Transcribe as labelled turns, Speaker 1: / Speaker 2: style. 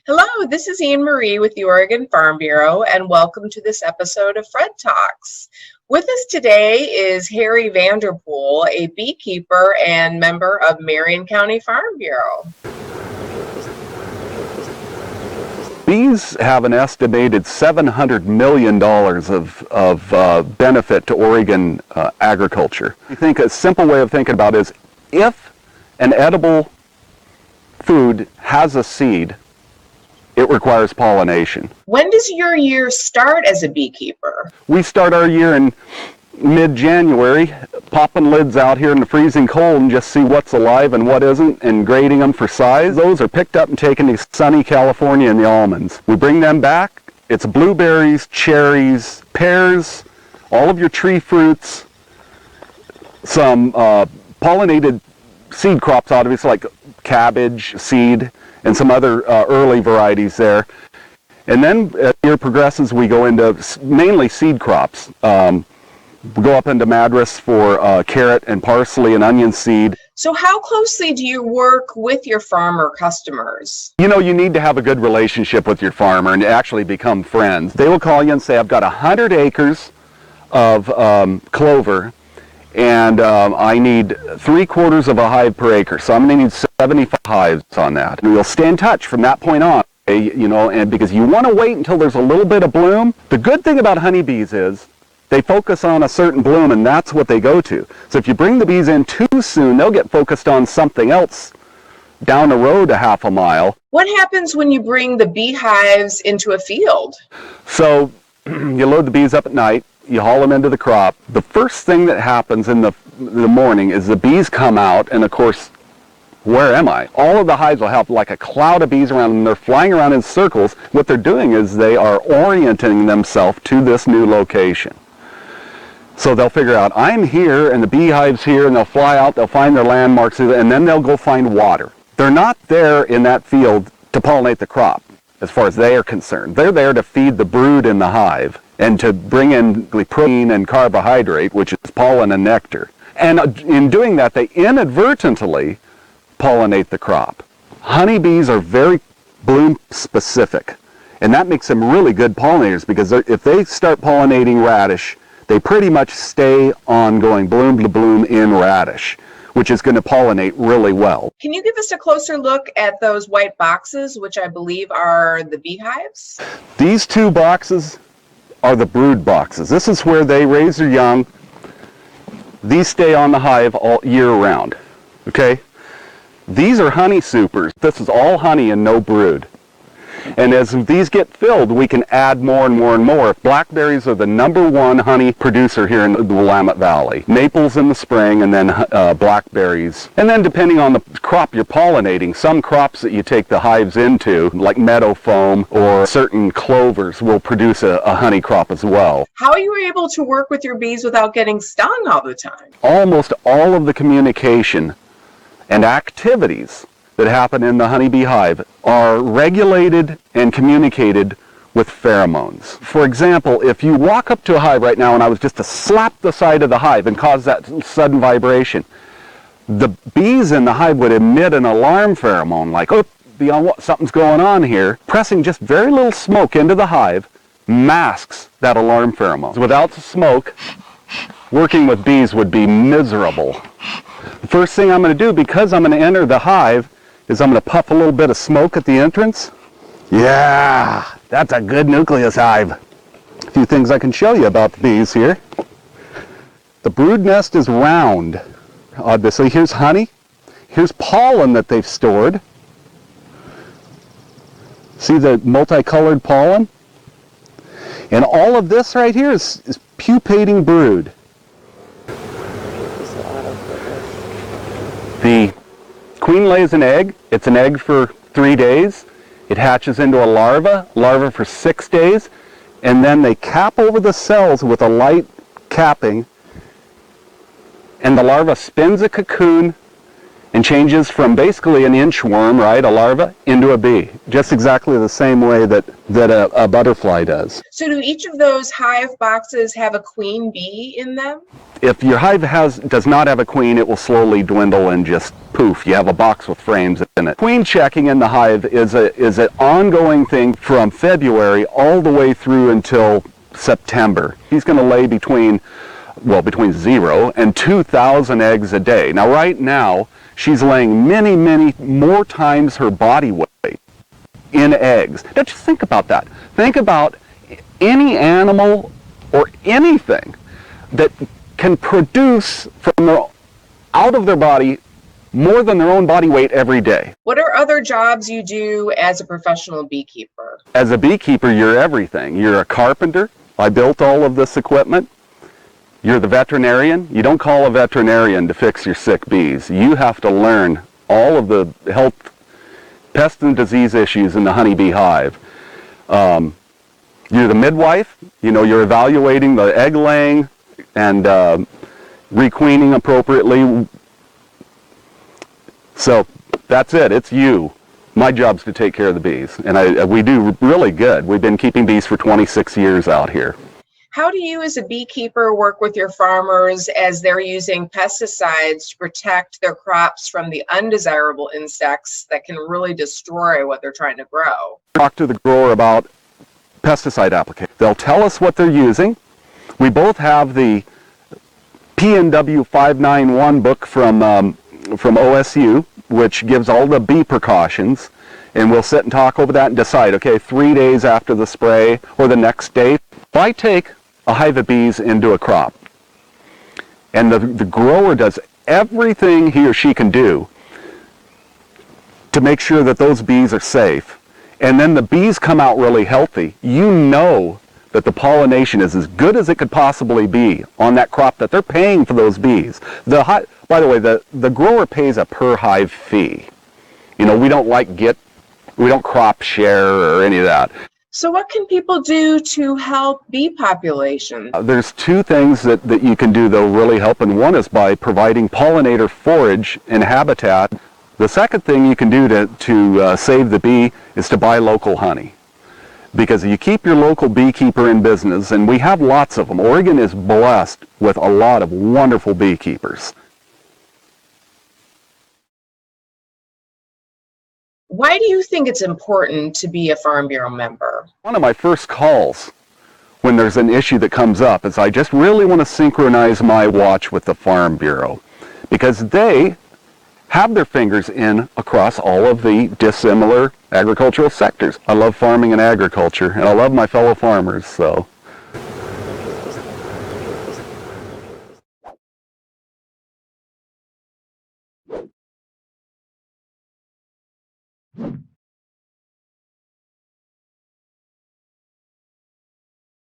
Speaker 1: Hello, this is Anne Marie with the Oregon Farm Bureau, and welcome to this episode of Fred Talks. With us today is Harry Vanderpool, a beekeeper and member of Marion County Farm Bureau.
Speaker 2: Bees have an estimated $700 million of benefit to Oregon agriculture. I think a simple way of thinking about it is if an edible food has a seed, it requires pollination.
Speaker 1: When does your year start as a beekeeper?
Speaker 2: We start our year in mid-January, popping lids out here in the freezing cold and just see what's alive and what isn't, and grading them for size. Those are picked up and taken to sunny California in the almonds. We bring them back. It's blueberries, cherries, pears, all of your tree fruits, some pollinated seed crops, obviously, like cabbage seed, and some other early varieties there. And then as the year progresses, we go into mainly seed crops. We go up into Madras for carrot and parsley and onion seed.
Speaker 1: So how closely do you work with your farmer customers?
Speaker 2: You know, you need to have a good relationship with your farmer and actually become friends. They will call you and say, I've got 100 acres of clover, and I need 3/4 of a hive per acre, so I'm going to need 75 hives on that. And we'll stay in touch from that point on, you know, and because you want to wait until there's a little bit of bloom. The good thing about honeybees is they focus on a certain bloom, and that's what they go to. So if you bring the bees in too soon, they'll get focused on something else down the road a half a mile.
Speaker 1: What happens when you bring the beehives into a field?
Speaker 2: So you load the bees up at night, you haul them into the crop. The first thing that happens in the morning is the bees come out, and of course, where am I? All of the hives will have like a cloud of bees around them. They're flying around in circles. What they're doing is they are orienting themselves to this new location. So they'll figure out, I'm here and the beehive's here, and they'll fly out, they'll find their landmarks, and then they'll go find water. They're not there in that field to pollinate the crop, as far as they are concerned. They're there to feed the brood in the hive and to bring in protein and carbohydrate, which is pollen and nectar. And in doing that, they inadvertently pollinate the crop. Honeybees are very bloom specific, and that makes them really good pollinators, because if they start pollinating radish, they pretty much stay on going bloom to bloom in radish, which is going to pollinate really well.
Speaker 1: Can you give us a closer look at those white boxes, which I believe are the beehives?
Speaker 2: These two boxes are the brood boxes. This is where they raise their young. These stay on the hive all year round, okay? These are honey supers. This is all honey and no brood. And as these get filled, we can add more and more and more. Blackberries are the #1 honey producer here in the Willamette Valley. Maples in the spring, and then blackberries. And then depending on the crop you're pollinating, some crops that you take the hives into, like meadow foam or certain clovers, will produce a honey crop as well.
Speaker 1: How are you able to work with your bees without getting stung all the time?
Speaker 2: Almost all of the communication and activities that happen in the honeybee hive are regulated and communicated with pheromones. For example, if you walk up to a hive right now and I was just to slap the side of the hive and cause that sudden vibration, the bees in the hive would emit an alarm pheromone, like, oh, something's going on here. Pressing just very little smoke into the hive masks that alarm pheromone. Without the smoke, working with bees would be miserable. The first thing I'm going to do, because I'm going to enter the hive, is I'm going to puff a little bit of smoke at the entrance. Yeah, that's a good nucleus hive. A few things I can show you about the bees here. The brood nest is round. Obviously, here's honey. Here's pollen that they've stored. See the multicolored pollen? And all of this right here is pupating brood. The queen lays an egg. It's an egg for 3 days. It hatches into a larva for 6 days, and then they cap over the cells with a light capping, and the larva spins a cocoon and changes from basically an inchworm, right, a larva, into a bee, just exactly the same way that a butterfly does.
Speaker 1: So do each of those hive boxes have a queen bee in them?
Speaker 2: If your hive does not have a queen, it will slowly dwindle and just poof, you have a box with frames in it. Queen checking in the hive is an ongoing thing from February all the way through until September. He's going to lay between 0 and 2,000 eggs a day. Now right now, she's laying many, many more times her body weight in eggs. Now just think about that. Think about any animal or anything that can produce out of their body more than their own body weight every day.
Speaker 1: What are other jobs you do as a professional beekeeper?
Speaker 2: As a beekeeper, you're everything. You're a carpenter. I built all of this equipment. You're the veterinarian. You don't call a veterinarian to fix your sick bees. You have to learn all of the health, pest and disease issues in the honeybee hive. You're the midwife. You're evaluating the egg laying and requeening appropriately. So that's it. It's you. My job's to take care of the bees, and we do really good. We've been keeping bees for 26 years out here.
Speaker 1: How do you as a beekeeper work with your farmers as they're using pesticides to protect their crops from the undesirable insects that can really destroy what they're trying to grow?
Speaker 2: Talk to the grower about pesticide application. They'll tell us what they're using. We both have the PNW 591 book from OSU, which gives all the bee precautions, and we'll sit and talk over that and decide, okay, 3 days after the spray or the next day. If I take a hive of bees into a crop, and the grower does everything he or she can do to make sure that those bees are safe, and then the bees come out really healthy, you know that the pollination is as good as it could possibly be on that crop that they're paying for those bees. By the way, the grower pays a per hive fee. We don't crop share or any of that.
Speaker 1: So what can people do to help bee population?
Speaker 2: There's two things that you can do that'll really help, and one is by providing pollinator forage and habitat. The second thing you can do to save the bee is to buy local honey. Because you keep your local beekeeper in business, and we have lots of them. Oregon is blessed with a lot of wonderful beekeepers.
Speaker 1: Why do you think it's important to be a Farm Bureau member?
Speaker 2: One of my first calls when there's an issue that comes up is I just really want to synchronize my watch with the Farm Bureau, because they have their fingers in across all of the dissimilar agricultural sectors. I love farming and agriculture, and I love my fellow farmers, so.